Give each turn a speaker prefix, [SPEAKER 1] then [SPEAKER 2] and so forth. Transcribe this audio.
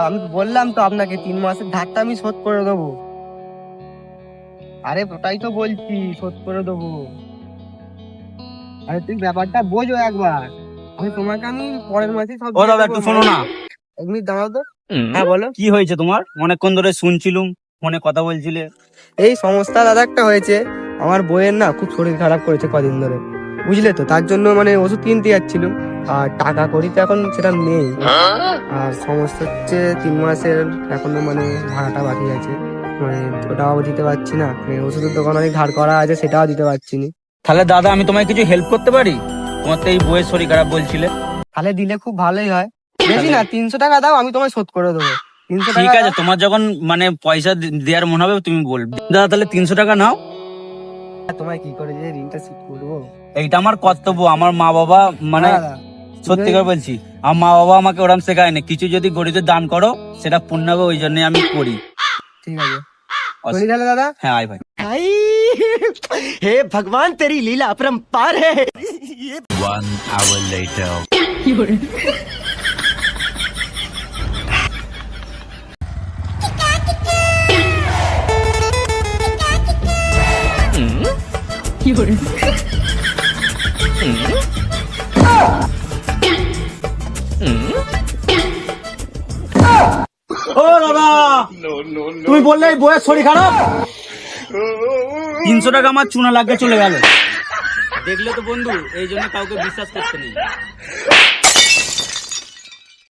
[SPEAKER 1] আমি বললাম তো আপনাকে 3 মাসের ধারটা আমি শোধ করে দেবো। আরে ওটাই তো বলছি, শোধ করে দেবো। আরে তুই ব্যাপারটা বোঝো একবার। আমি পরের মাসে সব
[SPEAKER 2] ও
[SPEAKER 1] দিয়ে
[SPEAKER 2] দাদা
[SPEAKER 1] দেবো।
[SPEAKER 2] একটু শোনো না।
[SPEAKER 1] 1 মিনিট দাঁড়াও তো। হ্যাঁ বলো।
[SPEAKER 2] কি হয়েছে তোমার? অনেকক্ষণ ধরে শুনছিলুম, ফোনে কথা বলছিলে।
[SPEAKER 1] এই সমস্যা দাদা একটা হয়েছে। আমার বইয়ের না খুব শরীর খারাপ করেছে কদিন ধরে, বুঝলে তো। তার জন্য মানে ওষুধ কিনতে যাচ্ছিল, আর টাকা কড়ি তো এখন সেটা নেই। আর সমস্যা হচ্ছে 3 মাসের এখনো মানে ভাড়াটা বাকি আছে, মানে ওটাও দিতে পারছি না। মানে ওষুধের দোকান অনেক ধার করা আছে, সেটাও দিতে পারছি না।
[SPEAKER 2] তাহলে দাদা আমি তোমায় কিছু হেল্প করতে পারি? তোমার তো এই বইয়ের শরীর খারাপ বলছিলে।
[SPEAKER 1] তাহলে দিলে খুব ভালোই হয়। বেশি না, 300 টাকা দাও, আমি তোমায় শোধ করে দেবো। 300
[SPEAKER 2] ঠিক
[SPEAKER 1] টাকা
[SPEAKER 2] আছে,
[SPEAKER 1] দাও।
[SPEAKER 2] তোমার যখন মানে পয়সা দেওয়ার মনে হবে তুমি বলবে। দাদা তাহলে 300 টাকা নাও।
[SPEAKER 1] তোমায় কি করে যে ঋণটা শোধ করবো?
[SPEAKER 2] এইটা আমার কর্তব্য। আমার মা বাবা মানে
[SPEAKER 1] না দাদা,
[SPEAKER 2] সত্যি করে বলছি, আমার মা বাবা আমাকে ওরম শেখায়নি। কিছু যদি গরিবদের দান করো সেটা পুণ্য হবে, ওই জন্য আমি করি।
[SPEAKER 1] ঠিক আছে, করি তাহলে দাদা।
[SPEAKER 2] হ্যাঁ আয় ভাই।
[SPEAKER 3] हे भगवान तेरी लीला अपरंपार है।
[SPEAKER 4] 1 hour later.
[SPEAKER 2] ও দাদা, তুমি বললে এই বইয়ের শরীর খারাপ। 300 টাকা আমার চুনা লাগিয়ে চলে গেল। দেখলে তো বন্ধু, এই জন্য কাউকে বিশ্বাস করতে নেই।